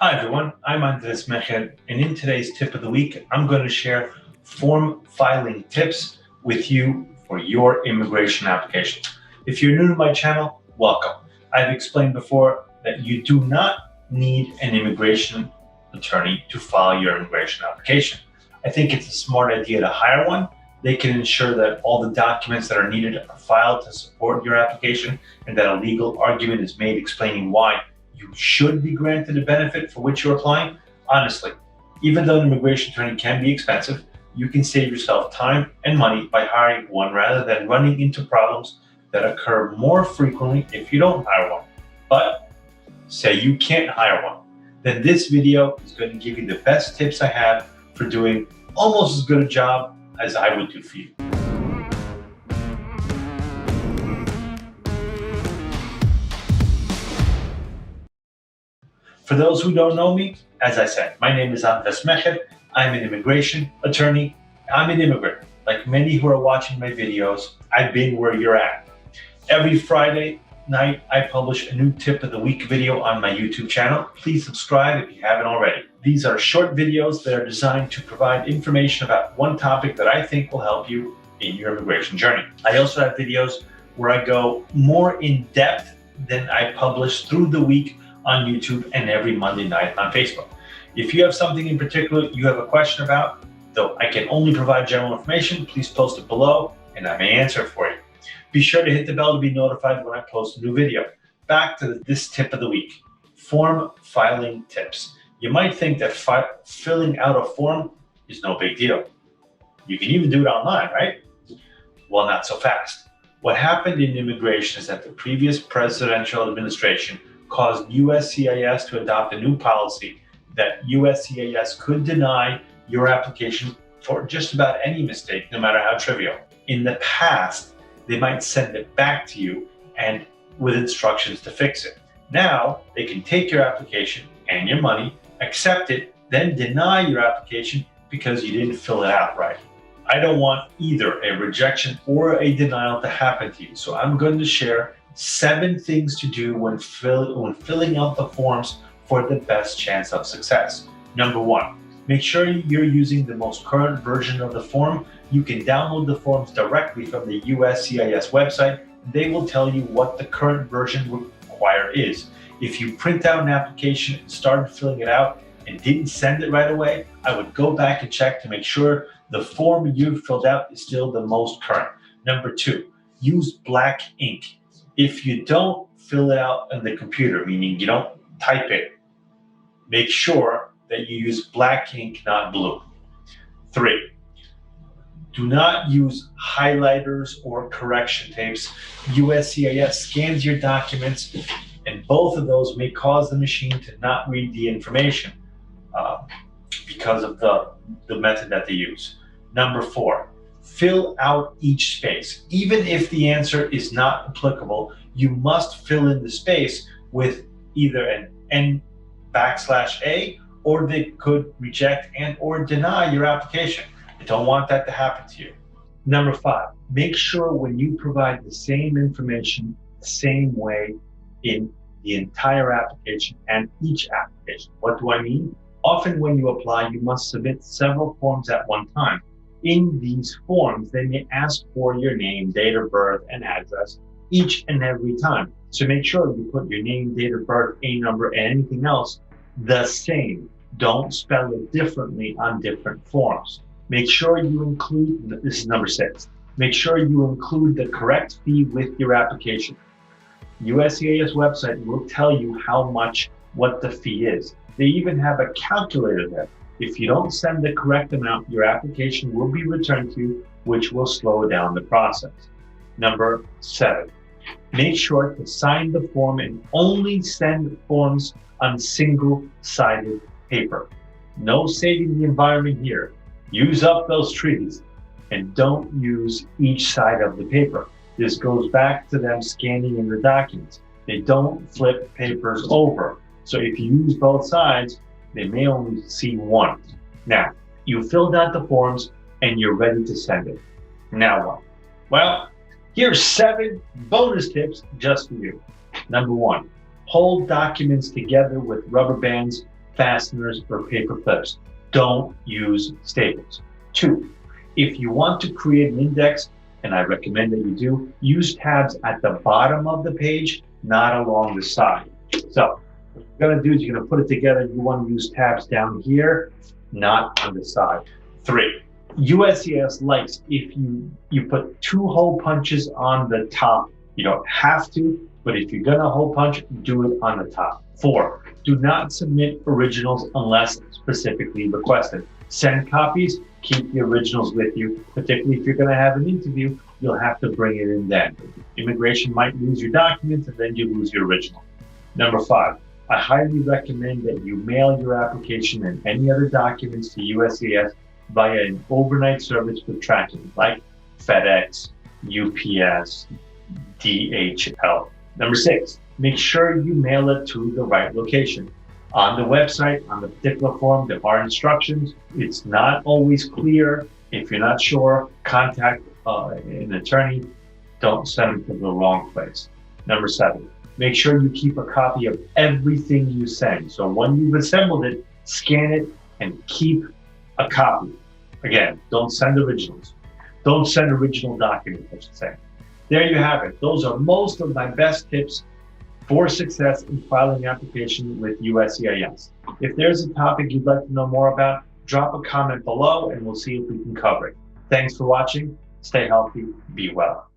Hi everyone, I'm Mejer, and in today's tip of the week, I'm going to share form filing tips with you for your immigration application. If you're new to my channel, welcome. I've explained before that you do not need an immigration attorney to file your immigration application. I think it's a smart idea to hire one. They can ensure that all the documents that are needed are filed to support your application and that a legal argument is made explaining why you should be granted a benefit for which you're applying. Honestly, even though an immigration attorney can be expensive, you can save yourself time and money by hiring one rather than running into problems that occur more frequently if you don't hire one. But say you can't hire one, then this video is going to give you the best tips I have for doing almost as good a job as I would do for you. For those who don't know me, as I said, my name is Mejer. I'm an immigration attorney. I'm an immigrant. Like many who are watching my videos, I've been where you're at. Every Friday night, I publish a new tip of the week video on my YouTube channel. Please subscribe if you haven't already. These are short videos that are designed to provide information about one topic that I think will help you in your immigration journey. I also have videos where I go more in depth than I publish through the week on YouTube and every Monday night on Facebook. If you have something in particular you have a question about, though I can only provide general information, please post it below and I may answer it for you. Be sure to hit the bell to be notified when I post a new video. Back to this tip of the week, form filing tips. You might think that filling out a form is no big deal. You can even do it online, right? Well, not so fast. What happened in immigration is that the previous presidential administration caused USCIS to adopt a new policy that USCIS could deny your application for just about any mistake, no matter how trivial. In the past, they might send it back to you and with instructions to fix it. Now, they can take your application and your money, accept it, then deny your application because you didn't fill it out right. I don't want either a rejection or a denial to happen to you, so I'm going to share 7 things to do when filling out the forms for the best chance of success. Number 1, make sure you're using the most current version of the form. You can download the forms directly from the USCIS website. They will tell you what the current version required is. If you print out an application and started filling it out and didn't send it right away, I would go back and check to make sure the form you filled out is still the most current. Number 2, use black ink. If you don't fill it out on the computer, meaning you don't type it, make sure that you use black ink, not blue. 3, do not use highlighters or correction tapes. USCIS scans your documents, and both of those may cause the machine to not read the information because of the method that they use. Number 4, fill out each space. Even if the answer is not applicable, you must fill in the space with either an N\A, or they could reject and or deny your application. I don't want that to happen to you. Number 5, make sure when you provide the same information the same way in the entire application and each application. What do I mean? Often when you apply, you must submit several forms at one time. In these forms, they may ask for your name, date of birth, and address each and every time. So make sure you put your name, date of birth, a number, and anything else the same. Don't spell it differently on different forms. Make sure you include, this is number 6, make sure you include the correct fee with your application. USCIS website will tell you how much, what the fee is. They even have a calculator there. If you don't send the correct amount, your application will be returned to you, which will slow down the process. Number 7, make sure to sign the form and only send forms on single-sided paper. No saving the environment here. Use up those trees and don't use each side of the paper. This goes back to them scanning in the documents. They don't flip papers over. So if you use both sides, they may only see one. Now, you filled out the forms and you're ready to send it. Now what? Well, here's 7 bonus tips just for you. Number 1, hold documents together with rubber bands fasteners, or paper clips. Don't use staples. 2, if you want to create an index, and I recommend that you do, use tabs at the bottom of the page, not along the side. So what you're going to do is you're going to put it together. You want to use tabs down here, not on the side. 3, USCIS likes if you put 2 hole punches on the top. You don't have to, but if you're going to hole punch, do it on the top. 4, do not submit originals unless specifically requested. Send copies, keep the originals with you, particularly if you're going to have an interview, you'll have to bring it in then. Immigration might lose your documents and then you lose your original. Number 5, I highly recommend that you mail your application and any other documents to USCIS via an overnight service with tracking like FedEx, UPS, DHL. Number 6, make sure you mail it to the right location. On the website, on the particular form, there are instructions. It's not always clear. If you're not sure, contact an attorney. Don't send them to the wrong place. Number 7, make sure you keep a copy of everything you send. So when you've assembled it, scan it and keep a copy. Again, don't send originals. Don't send original documents, I should say. There you have it. Those are most of my best tips for success in filing an application with USCIS. If there's a topic you'd like to know more about, drop a comment below and we'll see if we can cover it. Thanks for watching. Stay healthy. Be well.